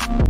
How's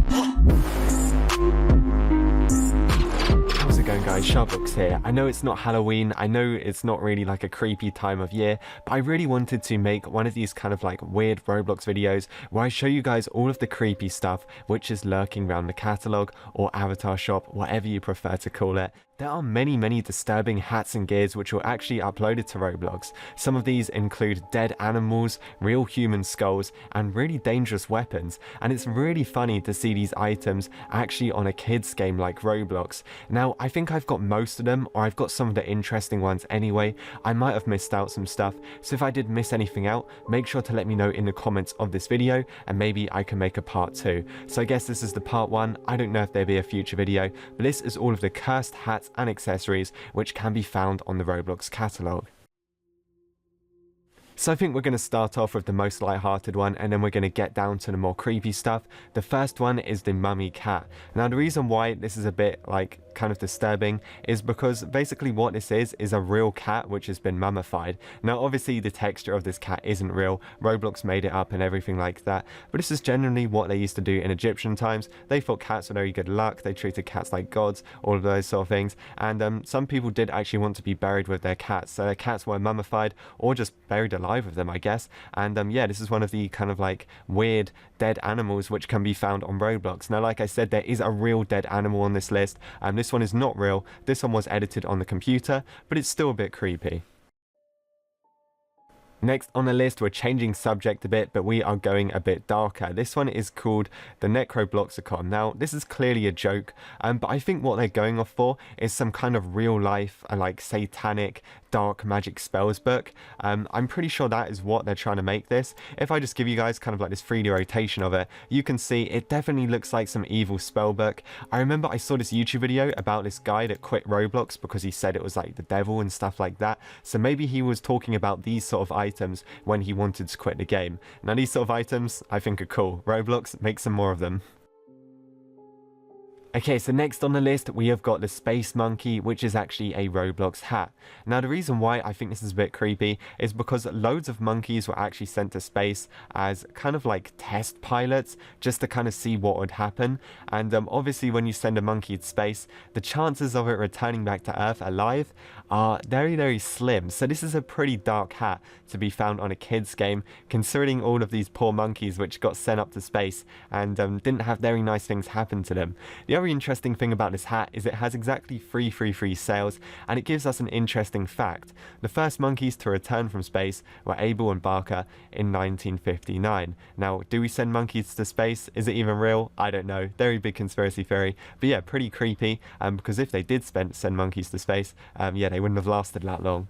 it going, guys? SharkBlox here. I know it's not Halloween, I know it's not really like a creepy time of year, but I really wanted to make one of these kind of like weird Roblox videos where I show you guys all of the creepy stuff which is lurking around the catalog or avatar shop, whatever you prefer to call it. There are many disturbing hats and gears which were actually uploaded to Roblox. Some of these include dead animals, real human skulls, and really dangerous weapons, and it's really funny to see these items actually on a kids game like Roblox. Now, I think I've got most of them, or I've got some of the interesting ones anyway. I might have missed out some stuff, so if I did miss anything out, make sure to let me know in the comments of this video, and maybe I can make a part 2. So I guess this is the part 1, I don't know if there'll be a future video, but this is all of the cursed hats and accessories which can be found on the Roblox catalog. So I think we're going to start off with the most light-hearted one, and then we're going to get down to the more creepy stuff. The first one is the mummy cat. Now the reason why this is a bit like kind of disturbing is because basically what this is a real cat which has been mummified. Now obviously the texture of this cat isn't real, Roblox made it up and everything like that, but this is generally what they used to do in Egyptian times. They thought cats were very good luck, they treated cats like gods, all of those sort of things, and some people did actually want to be buried with their cats, so their cats were mummified or just buried alive with them, I guess. And yeah, this is one of the kind of like weird dead animals which can be found on Roblox. Now like I said, there is a real dead animal on this list, and this one is not real. This one was edited on the computer, but it's still a bit creepy. Next on the list, we're changing subject a bit, but we are going a bit darker. This one is called the Necrobloxicon. Now, this is clearly a joke, but I think what they're going off for is some kind of real life, like satanic, dark magic spells book. I'm pretty sure that is what they're trying to make this. If I just give you guys kind of like this 3D rotation of it, you can see it definitely looks like some evil spell book. I remember I saw this YouTube video about this guy that quit Roblox because he said it was like the devil and stuff like that. So maybe he was talking about these sort of items when he wanted to quit the game. Now these sort of items I think are cool. Roblox, make some more of them. Okay, so next on the list we have got the space monkey, which is actually a Roblox hat. Now the reason why I think this is a bit creepy is because loads of monkeys were actually sent to space as kind of like test pilots, just to kind of see what would happen. And obviously when you send a monkey to space, the chances of it returning back to Earth alive are very slim. So this is a pretty dark hat to be found on a kids game, considering all of these poor monkeys which got sent up to space and didn't have very nice things happen to them. The other interesting thing about this hat is it has exactly 3 free sales, and it gives us an interesting fact. The first monkeys to return from space were Abel and Barker in 1959. Now, do we send monkeys to space? Is it even real? I don't know. Very big conspiracy theory. But yeah, pretty creepy, because if they did send monkeys to space, yeah, they wouldn't have lasted that long.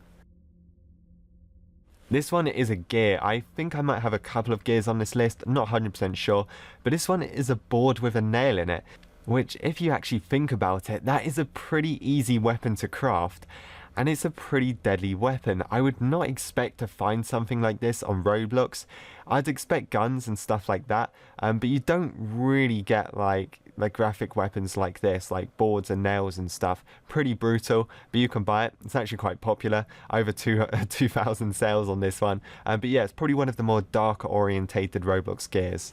This one is a gear. I think I might have a couple of gears on this list, I'm not 100% sure, but this one is a board with a nail in it, which if you actually think about it, that is a pretty easy weapon to craft. And it's a pretty deadly weapon. I would not expect to find something like this on Roblox. I'd expect guns and stuff like that, but you don't really get like graphic weapons like this, like boards and nails and stuff. Pretty brutal, but you can buy it. It's actually quite popular. Over 2,000 sales on this one. But yeah, it's probably one of the more darker orientated Roblox gears.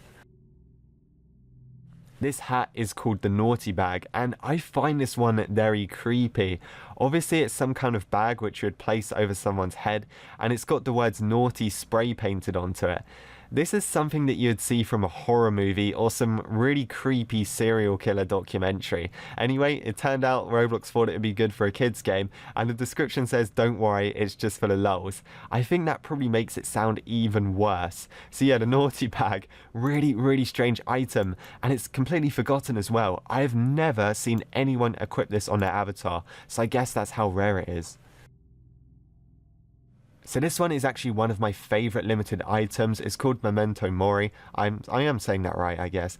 This hat is called the naughty bag, and I find this one very creepy. Obviously it's some kind of bag which you would place over someone's head, and it's got the words naughty spray painted onto it. This is something that you'd see from a horror movie or some really creepy serial killer documentary. Anyway, it turned out Roblox thought it would be good for a kids game, and the description says, don't worry, it's just for the lulz. I think that probably makes it sound even worse. So yeah, the naughty bag, really strange item, and it's completely forgotten as well. I have never seen anyone equip this on their avatar, so I guess that's how rare it is. So this one is actually one of my favorite limited items. It's called Memento Mori. I am saying that right, I guess.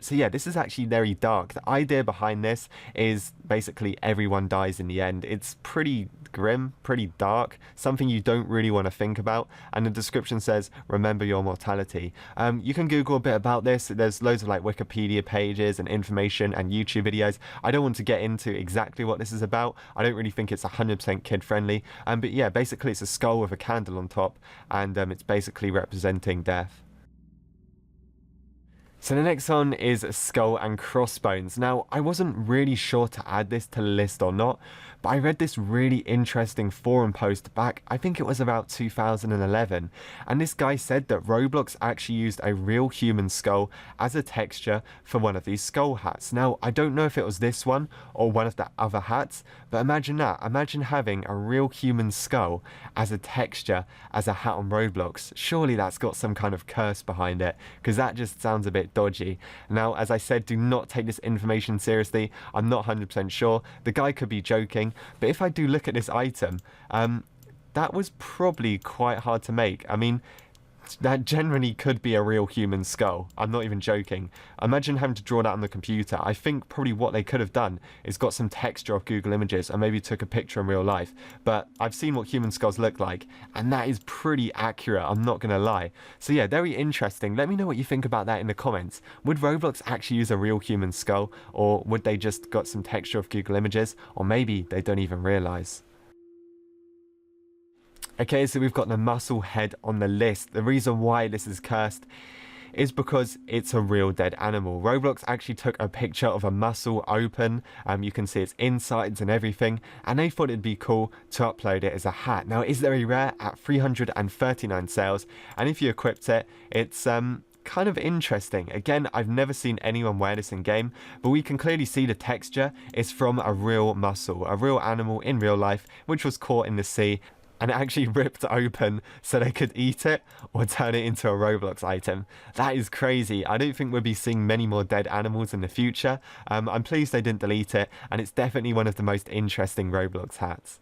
So yeah, this is actually very dark. The idea behind this is basically everyone dies in the end. It's pretty grim, pretty dark, something you don't really want to think about, and the description says remember your mortality. You can Google a bit about this. There's loads of like Wikipedia pages and information and YouTube videos. I don't want to get into exactly what this is about. I don't really think it's 100% kid friendly, but yeah, basically it's a skull with a candle on top, and it's basically representing death. So the next one is skull and crossbones. Now, I wasn't really sure to add this to the list or not, but I read this really interesting forum post back, I think it was about 2011, and this guy said that Roblox actually used a real human skull as a texture for one of these skull hats. Now, I don't know if it was this one or one of the other hats, but imagine that. Imagine having a real human skull as a texture as a hat on Roblox. Surely that's got some kind of curse behind it, because that just sounds a bit dodgy. Now, as I said, do not take this information seriously. I'm not 100% sure. The guy could be joking, but if I do look at this item, that was probably quite hard to make. I mean, that generally could be a real human skull. I'm not even joking. Imagine having to draw that on the computer. I think probably what they could have done is got some texture off Google Images and maybe took a picture in real life. But I've seen what human skulls look like, and that is pretty accurate, I'm not gonna lie. So yeah, very interesting. Let me know what you think about that in the comments. Would Roblox actually use a real human skull, or would they just got some texture off Google Images, or maybe they don't even realize? Okay, so we've got the musclehead on the list. The reason why this is cursed is because it's a real dead animal. Roblox actually took a picture of a muscle open. You can see its insides and everything, and they thought it'd be cool to upload it as a hat. Now, it is very rare at 339 sales, and if you equipped it, it's kind of interesting. Again, I've never seen anyone wear this in game, but we can clearly see the texture is from a real muscle, a real animal in real life, which was caught in the sea, and it actually ripped open so they could eat it or turn it into a Roblox item. That is crazy. I don't think we'll be seeing many more dead animals in the future. I'm pleased they didn't delete it, and it's definitely one of the most interesting Roblox hats.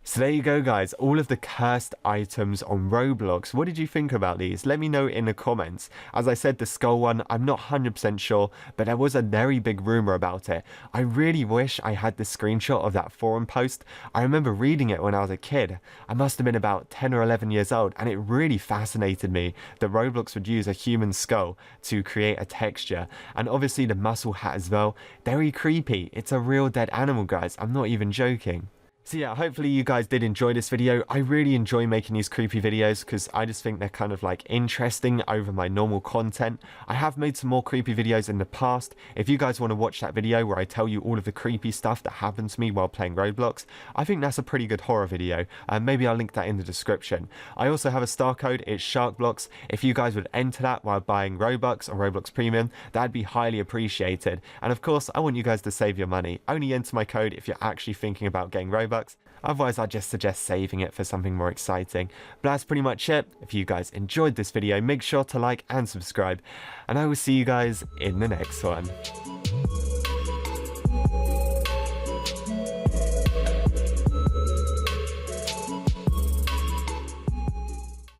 So there you go, guys, all of the cursed items on Roblox. What did you think about these? Let me know in the comments. As I said, the skull one, I'm not 100% sure, but there was a very big rumor about it. I really wish I had the screenshot of that forum post. I remember reading it when I was a kid. I must have been about 10 or 11 years old, and it really fascinated me that Roblox would use a human skull to create a texture. And obviously the muscle hat as well. Very creepy. It's a real dead animal, guys. I'm not even joking. So yeah, hopefully you guys did enjoy this video. I really enjoy making these creepy videos because I just think they're kind of like interesting over my normal content. I have made some more creepy videos in the past. If you guys want to watch that video where I tell you all of the creepy stuff that happened to me while playing Roblox, I think that's a pretty good horror video. Maybe I'll link that in the description. I also have a star code, it's SharkBlox. If you guys would enter that while buying Robux or Roblox Premium, that'd be highly appreciated. And of course, I want you guys to save your money. Only enter my code if you're actually thinking about getting Robux. Otherwise, I just suggest saving it for something more exciting. But that's pretty much it. If you guys enjoyed this video, make sure to like and subscribe, and I will see you guys in the next one.